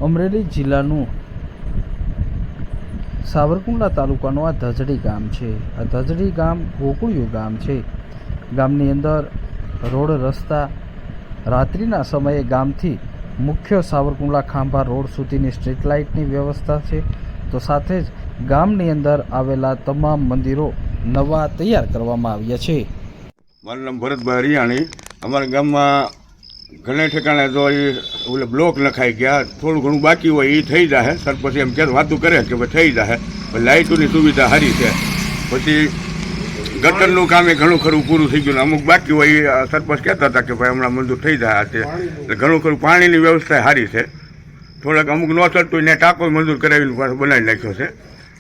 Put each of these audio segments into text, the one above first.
અમરેલી જિલ્લાનું સાવરકુંડલા તાલુકાનું આ ધજડી ગામ છે। આ ધજડી ગામ ગોકુળિયું ગામ છે। ગામની અંદર રોડ રસ્તા રાત્રિના સમયે ગામથી મુખ્ય સાવરકુંડલા ખાંભા રોડ સુધીની સ્ટ્રીટ લાઇટની વ્યવસ્થા છે। તો સાથે જ ગામની અંદર આવેલા તમામ મંદિરો નવા તૈયાર કરવામાં આવ્યા છે। મારું નામ ભરતભાઈ રિયાણી। અમારા ગામમાં ઘણા ઠેકાણે તો ઓલે બ્લોક નખાઈ ગયા, થોડું ઘણું બાકી હોય એ થઈ જાય। સરપંચ એમ કે વાતું કરે કે ભાઈ થઈ જાય, લાઇટોની સુવિધા સારી છે। પછી ગટરનું કામ એ ઘણું ખરું પૂરું થઈ ગયું, અમુક બાકી હોય એ સરપંચ કહેતા હતા કે ભાઈ હમણાં મંજૂર થઈ જાય છે। એટલે ઘણું ખરું પાણીની વ્યવસ્થા સારી છે। થોડાક અમુક ન ચડતું ને ટાંકો મંજૂર કરાવીને પાછો બનાવી નાખ્યો છે,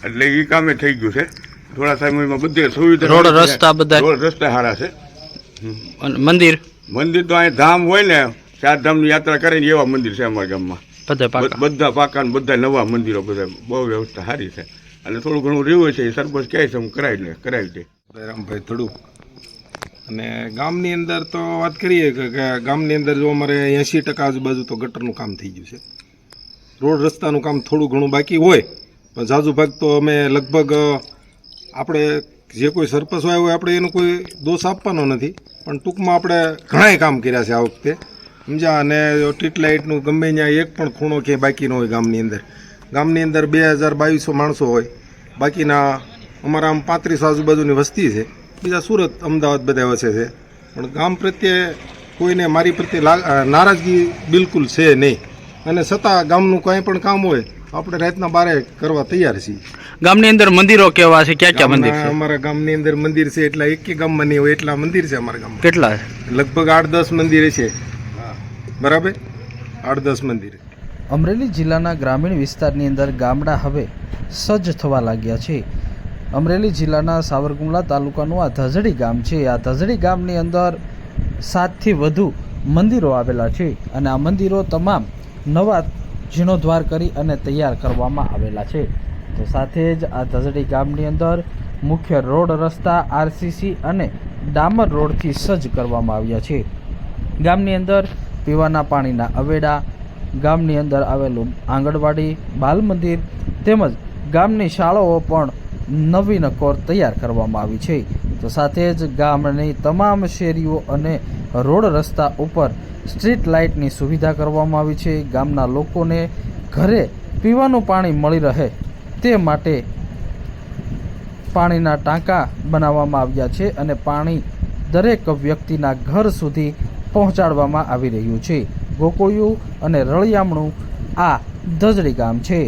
એટલે એ કામે થઈ ગયું છે। થોડા સમયમાં બધે સુવિધા, રોડ રસ્તા સારા છે। મંદિર તો અહીં ધામ હોય ને, 4 ધામની યાત્રા કરીને એવા મંદિર છે અમારા ગામમાં। બધા પાકા ને બધા નવા મંદિરો, બધા બહુ વ્યવસ્થા સારી છે। અને થોડું ઘણું રહ્યું છે એ સરપંચ કહે છે હું કરાવી દે। રામભાઈ થડું। અને ગામની અંદર તો વાત કરીએ કે ગામની અંદર જો અમારે 80% આજુબાજુ તો ગટરનું કામ થઈ ગયું છે। રોડ રસ્તાનું કામ થોડું ઘણું બાકી હોય, પણ ઝાઝુ ભાગ તો અમે લગભગ આપણે જે કોઈ સરપંચ હોય આપણે એનો કોઈ દોષ આપવાનો નથી, પણ ટૂંકમાં આપણે ઘણાય કામ કર્યા છે આ વખતે, સમજ્યા। અને સ્ટ્રીટ લાઇટનું ગમે ત્યાં એક પણ ખૂણો ક્યાંય બાકી ન હોય ગામની અંદર 2200 માણસો હોય, બાકીના અમારા આમ 35 આજુબાજુની વસ્તી છે, બીજા સુરત અમદાવાદ બધા વસે છે। પણ ગામ પ્રત્યે કોઈને મારી પ્રત્યે નારાજગી બિલકુલ છે નહીં, અને છતાં ગામનું કંઈ પણ કામ હોય આપણે રાતના 12 કરવા તૈયાર છીએ। ગામની અંદર મંદિરો કેવા છે? ક્યાં મંદિર છે અમારા ગામની અંદર? મંદિર છે એટલા એક ગામમાં નહીં હોય એટલા મંદિર છે અમારા ગામમાં। કેટલા? લગભગ 8-10 મંદિર છે, બરાબર, 8-10 મંદિર। અમરેલી જિલ્લાના ગ્રામીણ વિસ્તારની અંદર ગામડા હવે સજ્જ થવા લાગ્યા છે। અમરેલી જિલ્લાના સાવરકુંડલા તાલુકાનું આ ધજડી ગામ છે। આ ધજડી ગામની અંદર 7થી વધુ મંદિરો આવેલા છે, અને આ મંદિરો તમામ નવા જીર્ણોદ્ધાર કરી અને તૈયાર કરવામાં આવેલા છે। તો સાથે જ આ ધજડી ગામની અંદર મુખ્ય રોડ રસ્તા આરસીસી અને ડામર રોડથી સજ્જ કરવામાં આવ્યા છે। ગામની અંદર પીવાના પાણીના અવેડા, ગામની અંદર આવેલું આંગણવાડી, બાલ મંદિર તેમજ ગામની શાળાઓ પણ નવીનકોર તૈયાર કરવામાં આવી છે। તો સાથે જ ગામની તમામ શેરીઓ અને રોડ રસ્તા ઉપર સ્ટ્રીટ લાઇટની સુવિધા કરવામાં આવી છે। ગામના લોકોને ઘરે પીવાનું પાણી મળી રહે તે માટે પાણીના ટાંકા બનાવવામાં આવ્યા છે, અને પાણી દરેક વ્યક્તિના ઘર સુધી પહોંચાડવામાં આવી રહ્યું છે। ગોકુળિયું અને રળિયામણું આ ધજડી ગામ છે।